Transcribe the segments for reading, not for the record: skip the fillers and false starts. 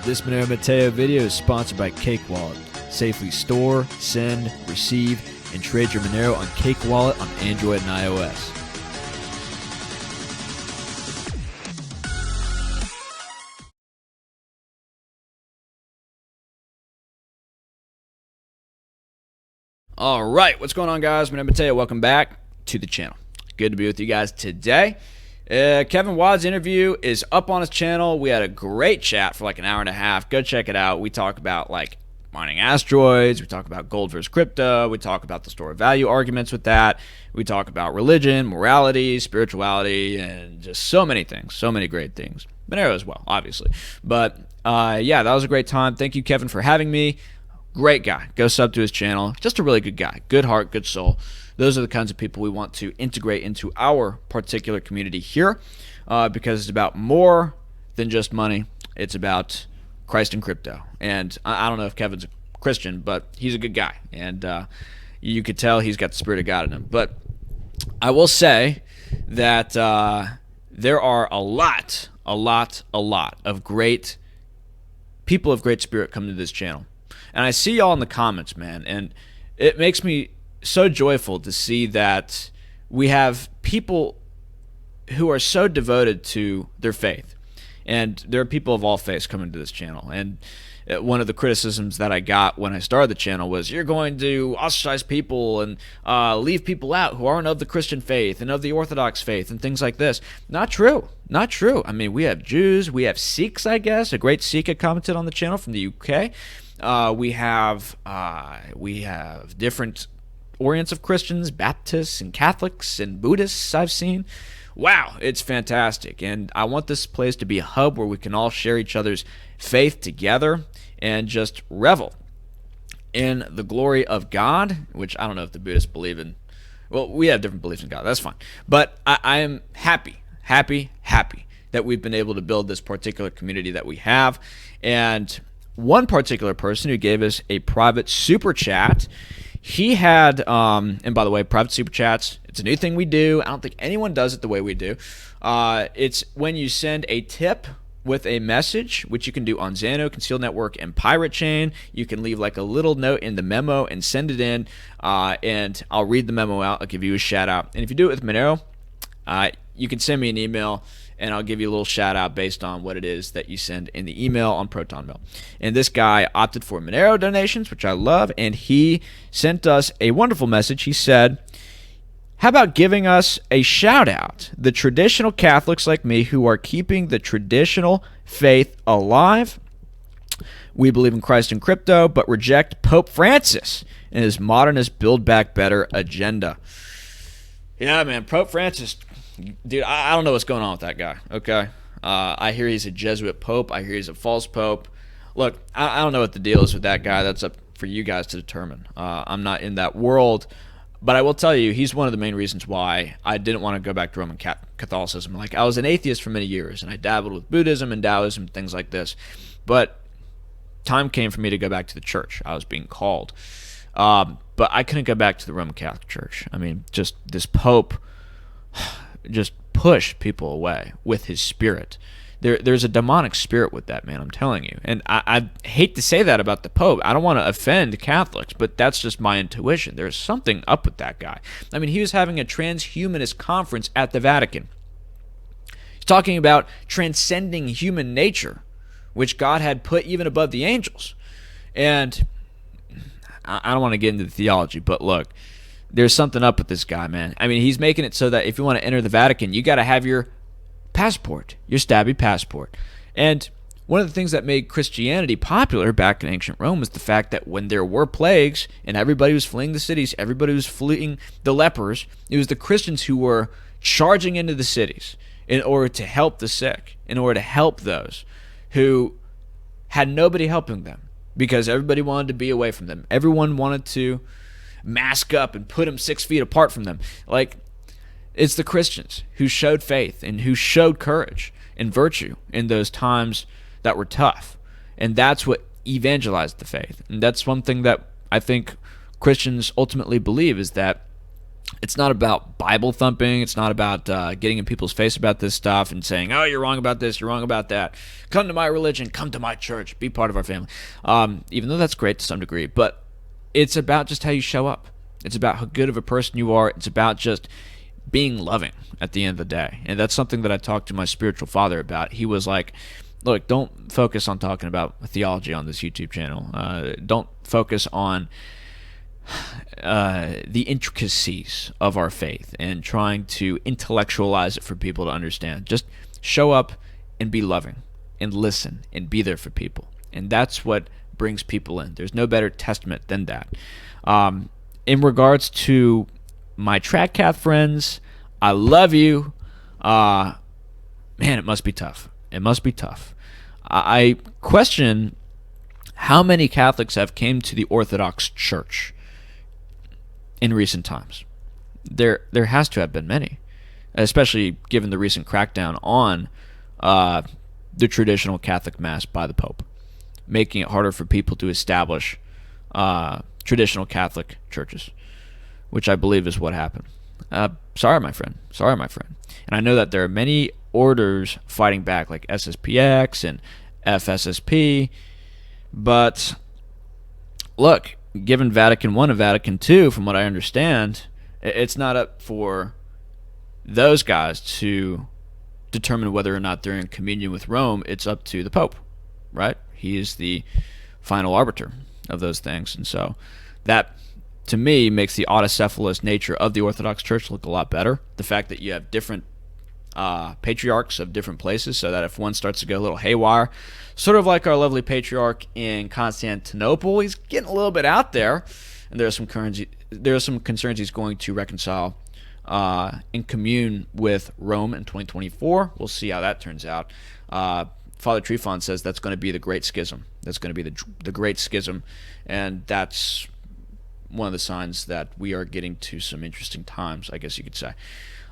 This Monero Matteo video is sponsored by Cake Wallet. Safely store, send, receive, and trade your Monero on Cake Wallet on Android and iOS. All right, what's going on, guys? Monero Matteo, welcome back to the channel. Good to be with you guys today. Kevin Wadd's interview is up on his channel. We had a great chat for like an hour and a half. Go check it out. We talk about like mining asteroids. We talk about gold versus crypto. We talk about the store of value arguments with that. We talk about religion, morality, spirituality, and just so many things. So many great things. Monero as well, obviously. But yeah, that was a great time. Thank you, Kevin, for having me. Great guy. Go sub to his channel. Just a really good guy. Good heart, good soul. Those are the kinds of people we want to integrate into our particular community here because it's about more than just money. It's about Christ and crypto. And I don't know if Kevin's a Christian, but he's a good guy. And you could tell he's got the Spirit of God in him. But I will say that there are a lot of great people of great spirit coming to this channel. And I see y'all in the comments, man. And it makes me so joyful to see that we have people who are so devoted to their faith, and there are people of all faiths coming to this channel. And one of the criticisms that I got when I started the channel was, you're going to ostracize people and leave people out who aren't of the Christian faith and of the Orthodox faith and things like this. Not true. Not true. I mean, we have Jews, we have Sikhs, I guess. A great Sikh had commented on the channel from the UK. We have different orients of Christians, Baptists and Catholics and Buddhists I've seen. Wow, it's fantastic. And I want this place to be a hub where we can all share each other's faith together and just revel in the glory of God, which I don't know if the Buddhists believe in. Well, we have different beliefs in God. That's fine. But I am happy that we've been able to build this particular community that we have. And one particular person who gave us a private super chat, he had, and by the way, private super chats, it's a new thing we do. I don't think anyone does it the way we do. It's when you send a tip with a message, which you can do on Xano, Concealed Network, and Pirate Chain. You can leave like a little note in the memo and send it in, and I'll read the memo out. I'll give you a shout out. And if you do it with Monero, you can send me an email, and I'll give you a little shout out based on what it is that you send in the email on ProtonMail. And this guy opted for Monero donations, which I love, and he sent us a wonderful message. He said, how about giving us a shout out? The traditional Catholics like me who are keeping the traditional faith alive. We believe in Christ and crypto, but reject Pope Francis and his modernist Build Back Better agenda. Yeah, man, Pope Francis, dude, I don't know what's going on with that guy, okay? I hear he's a Jesuit pope. I hear he's a false pope. Look, I don't know what the deal is with that guy. That's up for you guys to determine. I'm not in that world. But I will tell you, he's one of the main reasons why I didn't want to go back to Roman Catholicism. Like, I was an atheist for many years, and I dabbled with Buddhism and Taoism, things like this. But time came for me to go back to the church. I was being called. But I couldn't go back to the Roman Catholic Church. I mean, just this pope just pushed people away with his spirit. There's a demonic spirit with that, man, I'm telling you. And I hate to say that about the Pope. I don't want to offend Catholics, but that's just my intuition. There's something up with that guy. I mean, he was having a transhumanist conference at the Vatican. He's talking about transcending human nature, which God had put even above the angels. And I don't want to get into the theology, but look, there's something up with this guy, man. I mean, he's making it so that if you want to enter the Vatican, you got to have your passport, your stabby passport. And one of the things that made Christianity popular back in ancient Rome was the fact that when there were plagues and everybody was fleeing the cities, everybody was fleeing the lepers, it was the Christians who were charging into the cities in order to help the sick, in order to help those who had nobody helping them because everybody wanted to be away from them. Everyone wanted to mask up and put them 6 feet apart from them. Like, it's the Christians who showed faith and who showed courage and virtue in those times that were tough. And that's what evangelized the faith. And that's one thing that I think Christians ultimately believe, is that It's not about Bible thumping. It's not about getting in people's face about this stuff and saying, oh, you're wrong about this, you're wrong about that. Come to my religion, come to my church, be part of our family. Even though that's great to some degree. But it's about just how you show up. It's about how good of a person you are. It's about just being loving at the end of the day. And that's something that I talked to my spiritual father about. He was like, look, don't focus on talking about theology on this YouTube channel. Don't focus on the intricacies of our faith and trying to intellectualize it for people to understand. Just show up and be loving and listen and be there for people. And that's what brings people in. There's no better testament than that. In regards to my Tradcath friends, I love you. Man, it must be tough. It must be tough. I question how many Catholics have came to the Orthodox Church in recent times. There has to have been many, especially given the recent crackdown on the traditional Catholic Mass by the Pope, making it harder for people to establish traditional Catholic churches, which I believe is what happened. Sorry, my friend. Sorry, my friend. And I know that there are many orders fighting back, like SSPX and FSSP, but look, given Vatican I and Vatican II, from what I understand, it's not up for those guys to determine whether or not they're in communion with Rome. It's up to the Pope, right? He is the final arbiter of those things. And so that, to me, makes the autocephalous nature of the Orthodox Church look a lot better. The fact that you have different patriarchs of different places, so that if one starts to go a little haywire, sort of like our lovely patriarch in Constantinople, he's getting a little bit out there, and there are some concerns he's going to reconcile in commune with Rome in 2024. We'll see how that turns out. Father Trifon says that's going to be the Great Schism. That's going to be the Great Schism, and that's one of the signs that we are getting to some interesting times, I guess you could say.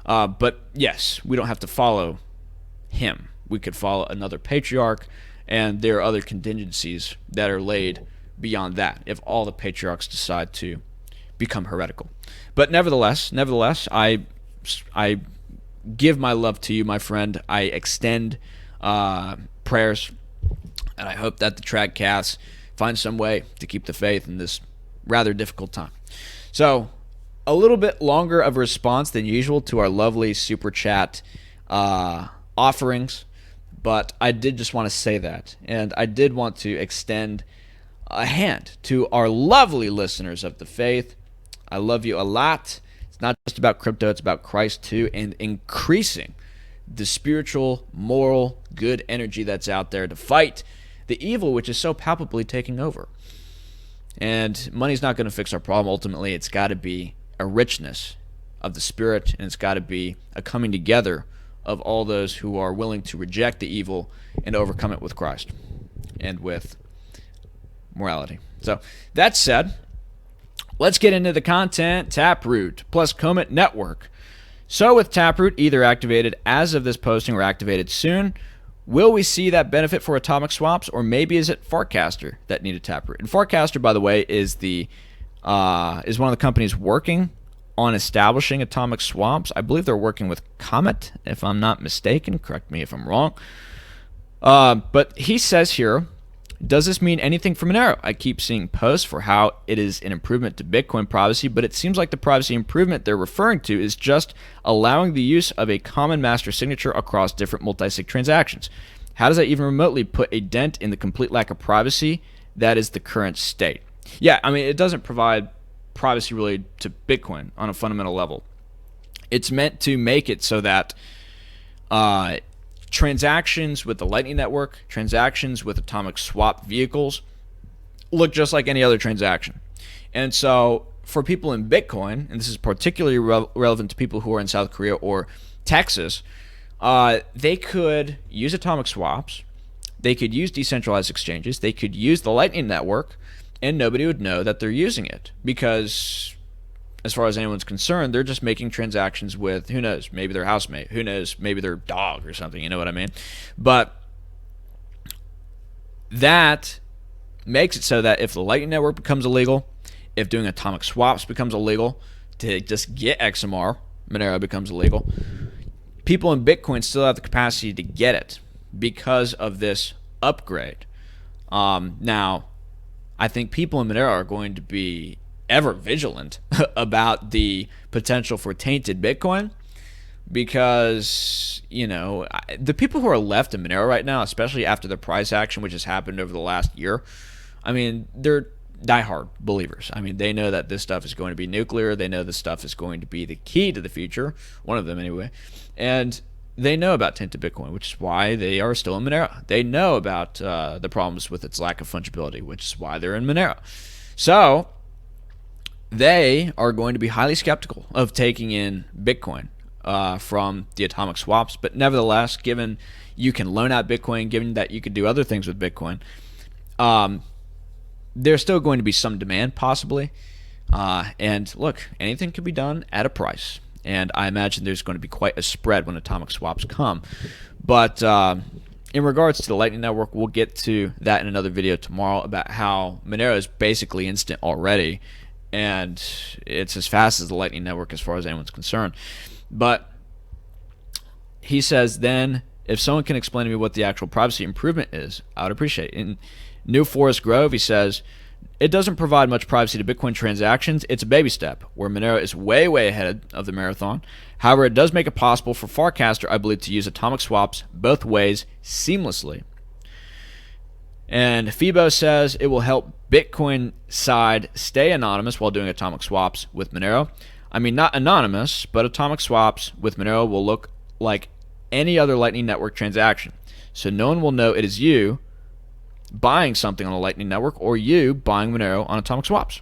But yes, we don't have to follow him. We could follow another patriarch, and there are other contingencies that are laid beyond that if all the patriarchs decide to become heretical. But nevertheless, I give my love to you, my friend. I extend prayers, and I hope that the Tradcaths find some way to keep the faith in this rather difficult time. So, a little bit longer of a response than usual to our lovely super chat offerings, but I did just want to say that, and I did want to extend a hand to our lovely listeners of the faith. I love you a lot. It's not just about crypto, it's about Christ too, and increasing the spiritual, moral, good energy that's out there to fight the evil which is so palpably taking over. And money's not going to fix our problem. Ultimately, it's got to be a richness of the spirit, and it's got to be a coming together of all those who are willing to reject the evil and overcome it with Christ and with morality. So that said, let's get into the content. Taproot plus Comet Network. So with Taproot either activated as of this posting or activated soon, will we see that benefit for atomic swaps, or maybe is it Farcaster that needed Taproot? And Farcaster, by the way, is one of the companies working on establishing atomic swaps. I believe they're working with Comet, if I'm not mistaken. Correct me if I'm wrong. But he says here, does this mean anything for Monero? I keep seeing posts for how it is an improvement to Bitcoin privacy, but it seems like the privacy improvement they're referring to is just allowing the use of a common master signature across different multi-sig transactions. How does that even remotely put a dent in the complete lack of privacy that is the current state? Yeah, I mean, it doesn't provide privacy really to Bitcoin on a fundamental level. It's meant to make it so that transactions with the Lightning Network, transactions with atomic swap vehicles look just like any other transaction. And so for people in Bitcoin, and this is particularly relevant to people who are in South Korea or Texas, they could use atomic swaps, they could use decentralized exchanges, they could use the Lightning Network, and nobody would know that they're using it because, as far as anyone's concerned, they're just making transactions with, who knows, maybe their housemate, who knows, maybe their dog or something, you know what I mean? But that makes it so that if the Lightning Network becomes illegal, if doing atomic swaps becomes illegal, to just get XMR, Monero becomes illegal. People in Bitcoin still have the capacity to get it because of this upgrade. Now, I think people in Monero are going to be ever vigilant about the potential for tainted Bitcoin, because, you know, the people who are left in Monero right now, especially after the price action, which has happened over the last year, I mean, they're diehard believers. I mean, they know that this stuff is going to be nuclear. They know this stuff is going to be the key to the future, one of them anyway. And they know about tainted Bitcoin, which is why they are still in Monero. They know about the problems with its lack of fungibility, which is why they're in Monero. So they are going to be highly skeptical of taking in Bitcoin from the atomic swaps. But nevertheless, given you can loan out Bitcoin, given that you can do other things with Bitcoin, there's still going to be some demand possibly. And look, anything can be done at a price. And I imagine there's going to be quite a spread when atomic swaps come. But in regards to the Lightning Network, we'll get to that in another video tomorrow about how Monero is basically instant already. And it's as fast as the Lightning Network as far as anyone's concerned. But he says, then, if someone can explain to me what the actual privacy improvement is, I would appreciate it. In New Forest Grove, he says, it doesn't provide much privacy to Bitcoin transactions. It's a baby step, where Monero is way, way ahead of the marathon. However, it does make it possible for Farcaster, I believe, to use atomic swaps both ways seamlessly. And Fibo says it will help Bitcoin side stay anonymous while doing atomic swaps with Monero. I mean, not anonymous, but atomic swaps with Monero will look like any other Lightning Network transaction. So no one will know it is you buying something on a Lightning Network or you buying Monero on atomic swaps.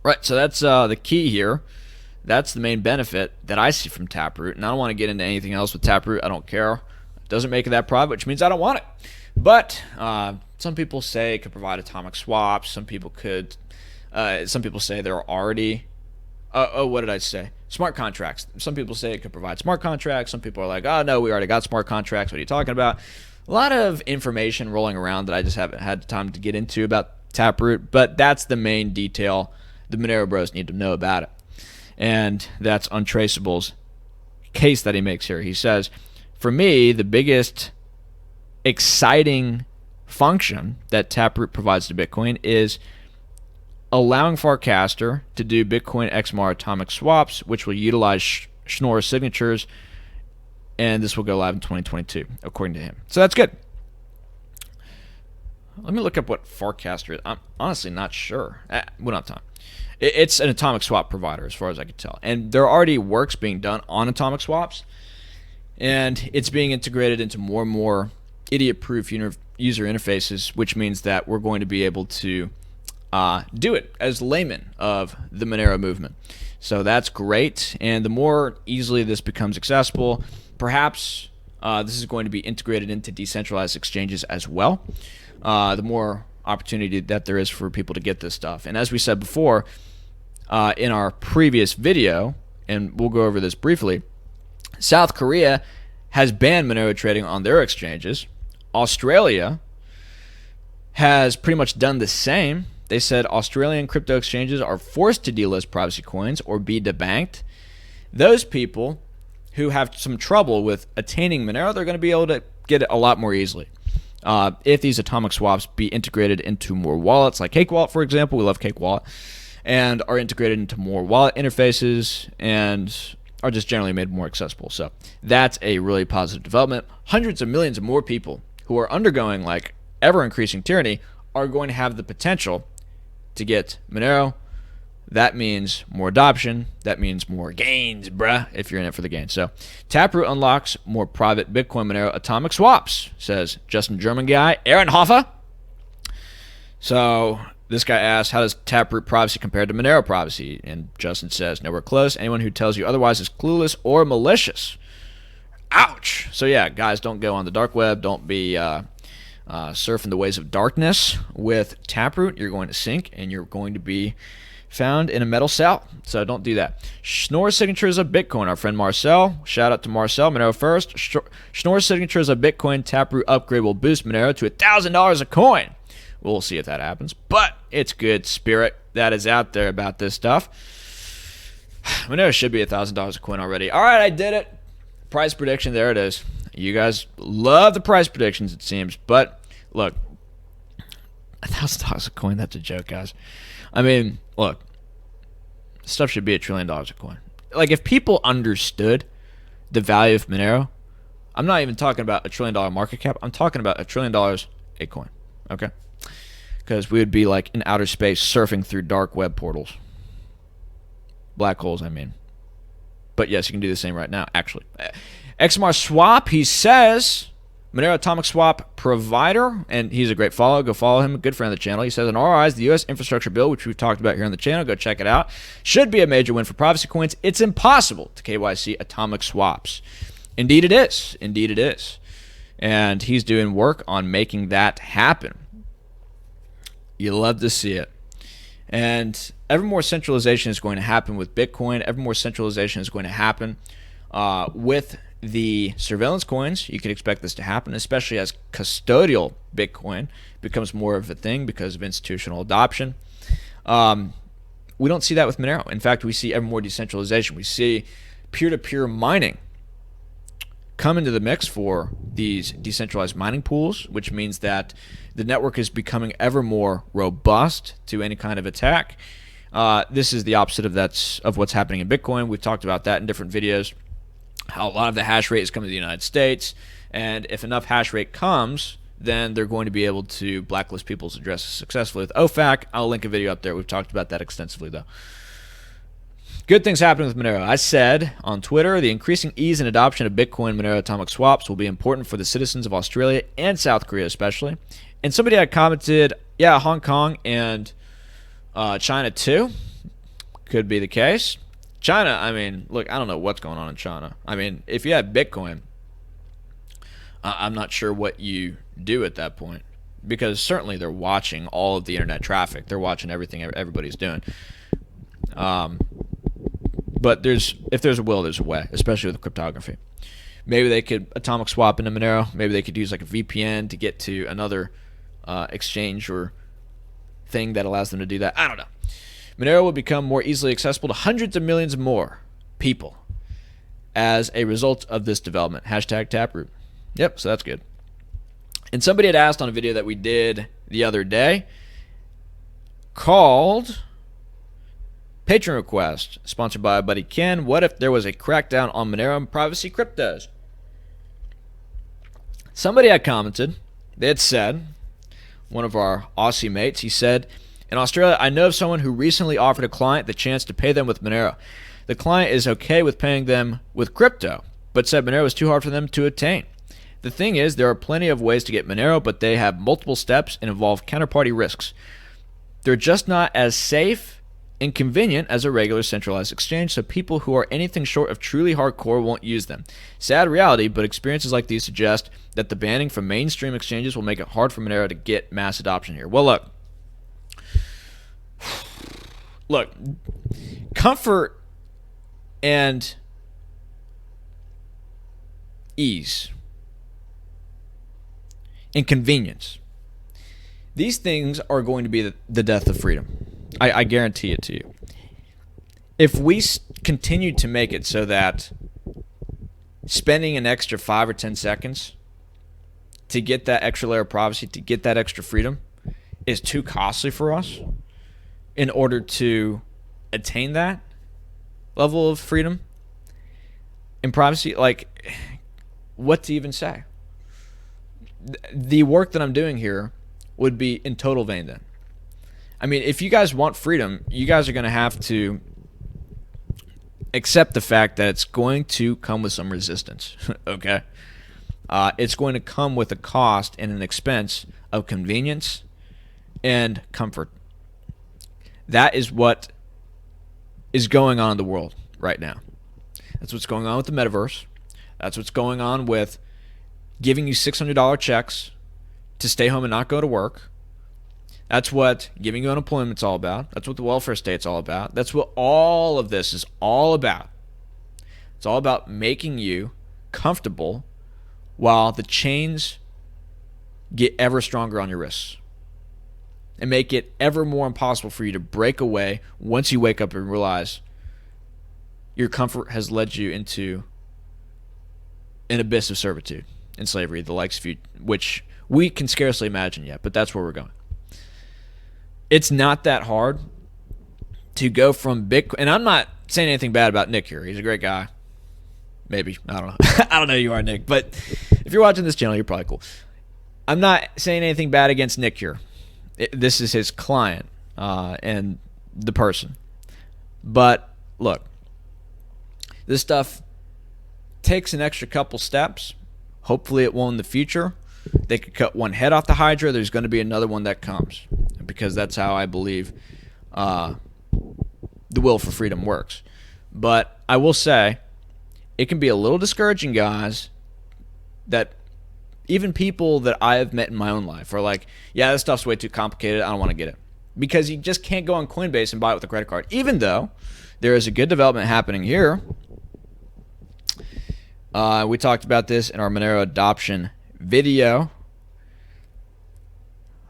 Right, so that's the key here. That's the main benefit that I see from Taproot. And I don't want to get into anything else with Taproot. I don't care. It doesn't make it that private, which means I don't want it. But some people say it could provide atomic swaps. Some people say there are already what did I say? Smart contracts. Some people say it could provide smart contracts. Some people are like, oh, no, we already got smart contracts. What are you talking about? A lot of information rolling around that I just haven't had time to get into about Taproot, but that's the main detail the Monero bros need to know about it. And that's Untraceable's case that he makes here. He says, for me, the biggest exciting function that Taproot provides to Bitcoin is allowing Farcaster to do Bitcoin XMR atomic swaps, which will utilize Schnorr signatures, and this will go live in 2022, according to him. So that's good. Let me look up what Farcaster is. I'm honestly not sure. We don't have time. It's an atomic swap provider, as far as I can tell. And there are already works being done on atomic swaps, and it's being integrated into more and more idiot-proof user interfaces, which means that we're going to be able to do it as laymen of the Monero movement. So that's great. And the more easily this becomes accessible, perhaps this is going to be integrated into decentralized exchanges as well. The more opportunity that there is for people to get this stuff. And as we said before in our previous video, and we'll go over this briefly, South Korea has banned Monero trading on their exchanges. Australia has pretty much done the same. They said Australian crypto exchanges are forced to delist privacy coins or be debanked. Those people who have some trouble with attaining Monero, they're going to be able to get it a lot more easily. If these atomic swaps be integrated into more wallets, like Cake Wallet, for example, we love Cake Wallet, and are integrated into more wallet interfaces and are just generally made more accessible. So that's a really positive development. Hundreds of millions of more people who are undergoing like ever-increasing tyranny are going to have the potential to get Monero. That means more adoption. That means more gains, bruh, if you're in it for the gains. So Taproot unlocks more private Bitcoin Monero atomic swaps, says Justin German guy, Aaron Hoffa. So this guy asks, how does Taproot privacy compare to Monero privacy? And Justin says, nowhere close. Anyone who tells you otherwise is clueless or malicious. Ouch. So yeah, guys, don't go on the dark web. Don't be surfing the ways of darkness with Taproot. You're going to sink, and you're going to be found in a metal cell. So don't do that. Schnorr signatures of Bitcoin. Our friend Marcel. Shout out to Marcel. Monero first. Schnorr signatures of Bitcoin. Taproot upgrade will boost Monero to $1,000 a coin. We'll see if that happens. But it's good spirit that is out there about this stuff. Monero should be $1,000 a coin already. All right, I did it. Price prediction, there it is. You guys love the price predictions, it seems. But look, $1,000 a coin, that's a joke, guys. I mean, look, stuff should be $1 trillion a coin. Like, if people understood the value of Monero, I'm not even talking about $1 trillion market cap. I'm talking about $1 trillion a coin, okay? Because we would be like in outer space surfing through dark web portals. Black holes, I mean. But yes, you can do the same right now, actually. XMR Swap, he says, Monero Atomic Swap provider, and he's a great follow. Go follow him, a good friend of the channel. He says, in our eyes, the U.S. infrastructure bill, which we've talked about here on the channel, go check it out, should be a major win for privacy coins. It's impossible to KYC atomic swaps. Indeed it is. Indeed it is. And he's doing work on making that happen. You love to see it. And ever more centralization is going to happen with Bitcoin. Ever more centralization is going to happen with the surveillance coins. You can expect this to happen, especially as custodial Bitcoin becomes more of a thing because of institutional adoption. We don't see that with Monero. In fact, we see ever more decentralization. We see peer-to-peer mining come into the mix for these decentralized mining pools, which means that the network is becoming ever more robust to any kind of attack. This is the opposite of what's happening in Bitcoin. We've talked about that in different videos, how a lot of the hash rate is coming to the United States, and if enough hash rate comes, then they're going to be able to blacklist people's addresses successfully with OFAC. I'll link a video up there. We've talked about that extensively, though. Good things happening with Monero. I said on Twitter, the increasing ease and adoption of Bitcoin Monero atomic swaps will be important for the citizens of Australia and South Korea especially. And somebody had commented, yeah, Hong Kong and China too. Could be the case. China, I mean, look, I don't know what's going on in China. I mean, if you have Bitcoin, I'm not sure what you do at that point. Because certainly they're watching all of the internet traffic. They're watching everything everybody's doing. But if there's a will, there's a way, especially with cryptography. Maybe they could atomic swap into Monero. Maybe they could use like a VPN to get to another exchange or thing that allows them to do that. I don't know. Monero will become more easily accessible to hundreds of millions more people as a result of this development. Hashtag Taproot. Yep, so that's good. And somebody had asked on a video that we did the other day called Patron Request, sponsored by Buddy Ken. What if there was a crackdown on Monero and privacy cryptos? Somebody had commented, they had said, one of our Aussie mates, he said, in Australia, I know of someone who recently offered a client the chance to pay them with Monero. The client is okay with paying them with crypto, but said Monero is too hard for them to attain. The thing is, there are plenty of ways to get Monero, but they have multiple steps and involve counterparty risks. They're just not as safe and convenient as a regular centralized exchange, so people who are anything short of truly hardcore won't use them. Sad reality, but experiences like these suggest that the banning from mainstream exchanges will make it hard for Monero to get mass adoption here. Well, look, comfort and ease and convenience, these things are going to be the death of freedom. I guarantee it to you. If we continue to make it so that spending an extra 5 or 10 seconds to get that extra layer of privacy, to get that extra freedom, is too costly for us in order to attain that level of freedom and privacy, like, what to even say? The work that I'm doing here would be in total vain then. I mean, if you guys want freedom, you guys are going to have to accept the fact that it's going to come with some resistance, okay? It's going to come with a cost and an expense of convenience and comfort. That is what is going on in the world right now. That's what's going on with the metaverse. That's what's going on with giving you $600 checks to stay home and not go to work. That's what giving you unemployment's all about. That's what the welfare state's all about. That's what all of this is all about. It's all about making you comfortable while the chains get ever stronger on your wrists and make it ever more impossible for you to break away once you wake up and realize your comfort has led you into an abyss of servitude and slavery, the likes of you, which we can scarcely imagine yet, but that's where we're going. It's not that hard to go from Bitcoin, and I'm not saying anything bad about Nick here. He's a great guy. Maybe. I don't know. I don't know who you are, Nick, but if you're watching this channel, you're probably cool. I'm not saying anything bad against Nick here. This is his client and the person. But look, this stuff takes an extra couple steps. Hopefully it will in the future. They could cut one head off the Hydra. There's going to be another one that comes, because that's how I believe the will for freedom works. But I will say, it can be a little discouraging, guys, that even people that I have met in my own life are like, yeah, this stuff's way too complicated. I don't want to get it. Because you just can't go on Coinbase and buy it with a credit card. Even though there is a good development happening here. We talked about this in our Monero adoption video.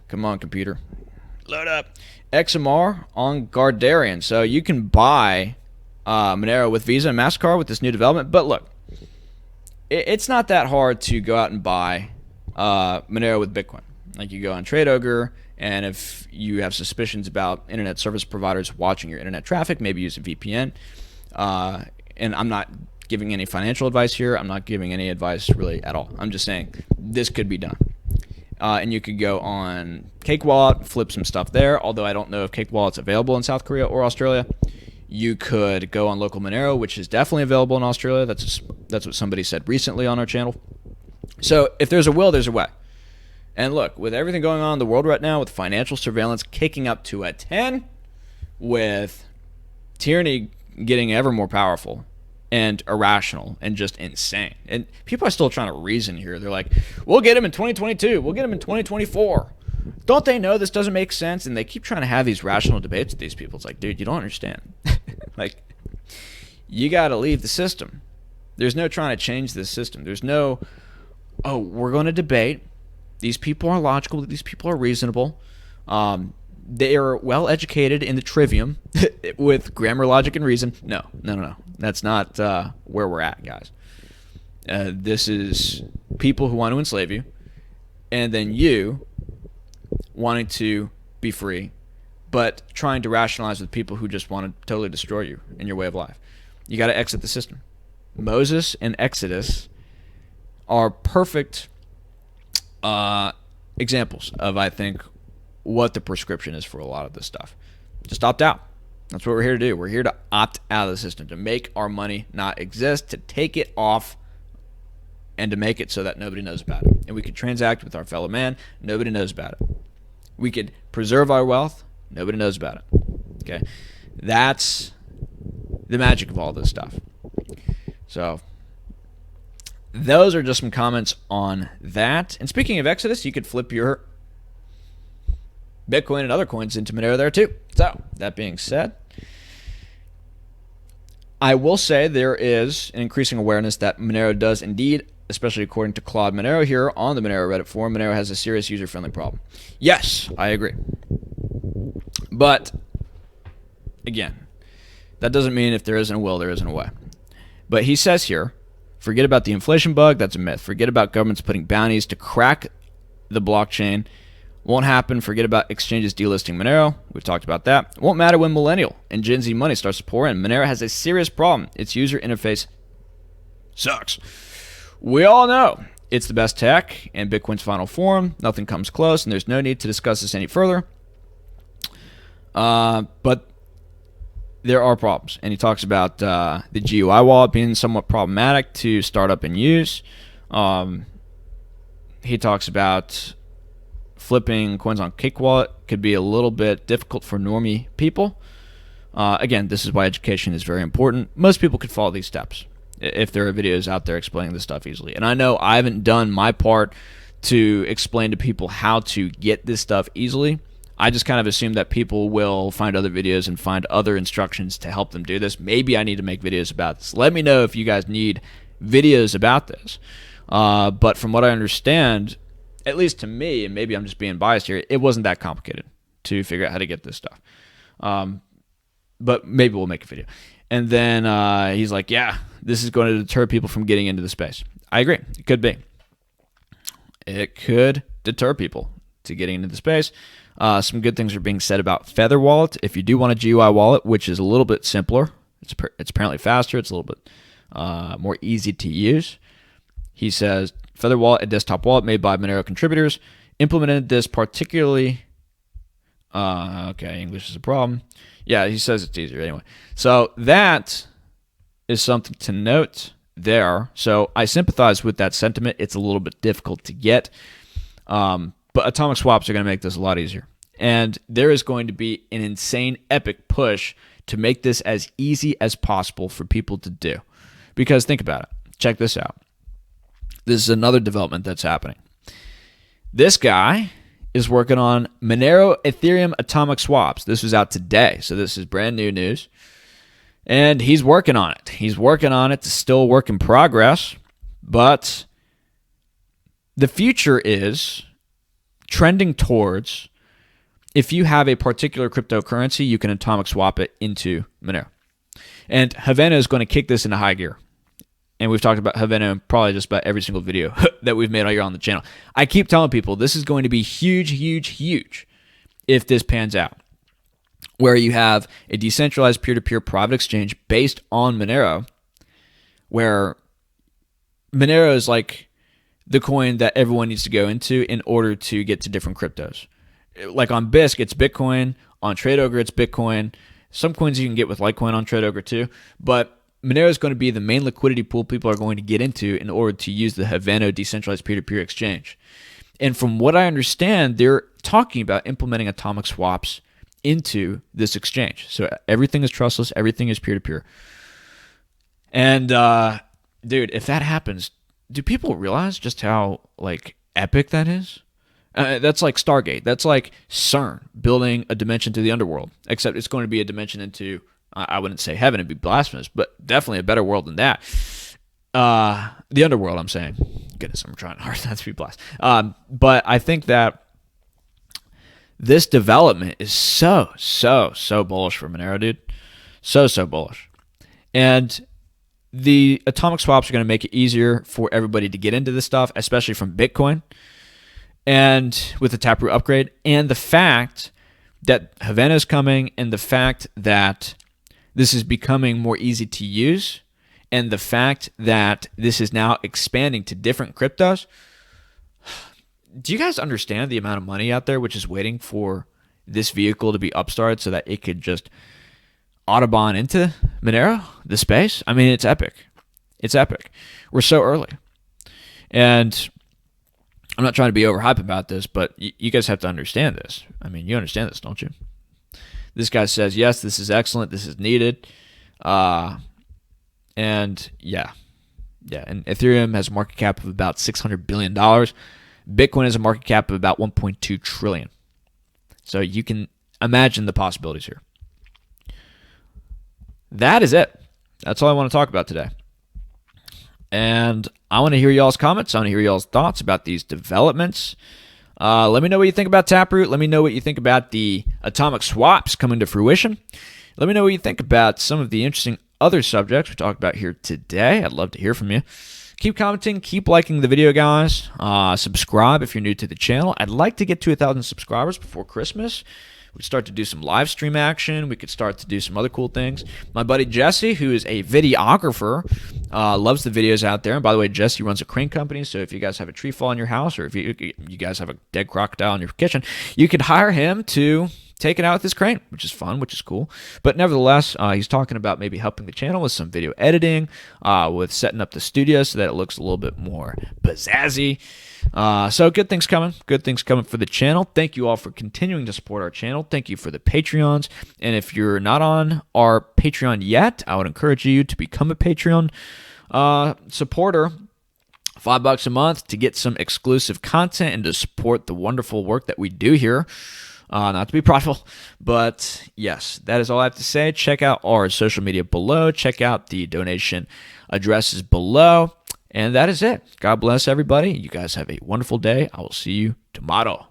Come on, computer. Load up. XMR on Gardarian. So you can buy Monero with Visa and MasterCard with this new development. But look, it's not that hard to go out and buy Monero with Bitcoin. Like, you go on TradeOgre, and if you have suspicions about internet service providers watching your internet traffic, maybe use a VPN. And I'm not giving any financial advice here. I'm not giving any advice really at all. I'm just saying this could be done. And you could go on Cake Wallet, flip some stuff there, although I don't know if Cake Wallet's available in South Korea or Australia. You could go on Local Monero, which is definitely available in Australia. That's what somebody said recently on our channel. So if there's a will, there's a way. And look, with everything going on in the world right now, with financial surveillance kicking up to a 10, with tyranny getting ever more powerful and irrational and just insane. And people are still trying to reason here. They're like, we'll get him in 2022. We'll get him in 2024. Don't they know this doesn't make sense? And they keep trying to have these rational debates with these people. It's like, dude, you don't understand. Like, you got to leave the system. There's no trying to change this system. There's no, oh, we're going to debate. These people are logical. These people are reasonable. They are well educated in the trivium with grammar, logic, and reason. No. That's not where we're at, guys. This is people who want to enslave you, and then you wanting to be free, but trying to rationalize with people who just want to totally destroy you and your way of life. You got to exit the system. Moses and Exodus are perfect examples of, I think, what the prescription is for a lot of this stuff. Just opt out. That's what we're here to do. We're here to opt out of the system, to make our money not exist, to take it off, and to make it so that nobody knows about it. And we could transact with our fellow man. Nobody knows about it. We could preserve our wealth. Nobody knows about it. Okay? That's the magic of all this stuff. So those are just some comments on that. And speaking of Exodus, you could flip your Bitcoin and other coins into Monero there too. So that being said, I will say there is an increasing awareness that Monero does indeed, especially according to Claude Monero here on the Monero Reddit forum, Monero has a serious user-friendly problem. Yes, I agree. But again, that doesn't mean if there isn't a will, there isn't a way. But he says here, forget about the inflation bug. That's a myth. Forget about governments putting bounties to crack the blockchain. Won't happen. Forget about exchanges delisting Monero. We've talked about that. Won't matter when Millennial and Gen Z money starts to pour in. Monero has a serious problem. Its user interface sucks. We all know it's the best tech and Bitcoin's final form. Nothing comes close, and there's no need to discuss this any further. But there are problems. And he talks about the GUI wallet being somewhat problematic to start up and use. He talks about flipping coins on Cake Wallet could be a little bit difficult for normie people. Again, this is why education is very important. Most people could follow these steps if there are videos out there explaining this stuff easily. And I know I haven't done my part to explain to people how to get this stuff easily. I just kind of assume that people will find other videos and find other instructions to help them do this. Maybe I need to make videos about this. Let me know if you guys need videos about this. But from what I understand, at least to me, and maybe I'm just being biased here, it wasn't that complicated to figure out how to get this stuff. but maybe we'll make a video. And then he's like, yeah, this is going to deter people from getting into the space. I agree. It could be. It could deter people to getting into the space. Some good things are being said about Feather Wallet. If you do want a GUI wallet, which is a little bit simpler, it's apparently faster, it's a little bit more easy to use. He says, Feather Wallet, a desktop wallet made by Monero contributors, implemented this particularly... okay, English is a problem. Yeah, he says it's easier anyway. So that is something to note there. So I sympathize with that sentiment. It's a little bit difficult to get. But atomic swaps are going to make this a lot easier. And there is going to be an insane epic push to make this as easy as possible for people to do. Because think about it. Check this out. This is another development that's happening. This guy is working on Monero Ethereum atomic swaps. This was out today, so this is brand new news. And he's working on it. He's working on it. It's still a work in progress. But the future is trending towards, if you have a particular cryptocurrency, you can atomic swap it into Monero. And Havana is going to kick this into high gear. And we've talked about Havana in probably just about every single video that we've made here on the channel. I keep telling people this is going to be huge, huge, huge if this pans out. Where you have a decentralized peer-to-peer private exchange based on Monero, where Monero is like the coin that everyone needs to go into in order to get to different cryptos. Like on BISC, it's Bitcoin. On TradeOgre, it's Bitcoin. Some coins you can get with Litecoin on TradeOgre too. But Monero is going to be the main liquidity pool people are going to get into in order to use the Havana decentralized peer-to-peer exchange. And from what I understand, they're talking about implementing atomic swaps into this exchange. So everything is trustless, everything is peer-to-peer. And dude, if that happens, do people realize just how like epic that is? That's like Stargate. That's like CERN building a dimension to the underworld, except it's going to be a dimension into, I wouldn't say heaven, it'd be blasphemous, but definitely a better world than that. The underworld, I'm saying. Goodness, I'm trying hard not to be blessed. But I think that this development is so bullish for Monero, dude. So bullish. And the atomic swaps are going to make it easier for everybody to get into this stuff, especially from Bitcoin and with the Taproot upgrade. And the fact that Havana is coming, and the fact that this is becoming more easy to use, and the fact that this is now expanding to different cryptos. Do you guys understand the amount of money out there which is waiting for this vehicle to be upstarted so that it could just Autobahn into Monero, the space? I mean, it's epic. It's epic. We're so early. And I'm not trying to be overhyped about this, but you guys have to understand this. I mean, you understand this, don't you? This guy says, yes, this is excellent. This is needed. And yeah. And Ethereum has a market cap of about $600 billion. Bitcoin has a market cap of about 1.2 trillion. So you can imagine the possibilities here. That is it. That's all I want to talk about today. And I want to hear y'all's comments. I want to hear y'all's thoughts about these developments. Let me know what you think about Taproot. Let me know what you think about the atomic swaps coming to fruition. Let me know what you think about some of the interesting other subjects we talked about here today. I'd love to hear from you. Keep commenting. Keep liking the video, guys. Subscribe if you're new to the channel. I'd like to get to 1,000 subscribers before Christmas. We start to do some live stream action. We could start to do some other cool things. My buddy Jesse, who is a videographer, loves the videos out there. And by the way, Jesse runs a crane company. So if you guys have a tree fall in your house, or if you guys have a dead crocodile in your kitchen, you could hire him to take it out with his crane, which is fun, which is cool. But nevertheless, he's talking about maybe helping the channel with some video editing, with setting up the studio so that it looks a little bit more pizzazzy. So good things coming. Good things coming for the channel. Thank you all for continuing to support our channel. Thank you for the Patreons. And if you're not on our Patreon yet, I would encourage you to become a Patreon supporter. $5 a month to get some exclusive content and to support the wonderful work that we do here. Not to be prideful, but yes, that is all I have to say. Check out our social media below. Check out the donation addresses below. And that is it. God bless everybody. You guys have a wonderful day. I will see you tomorrow.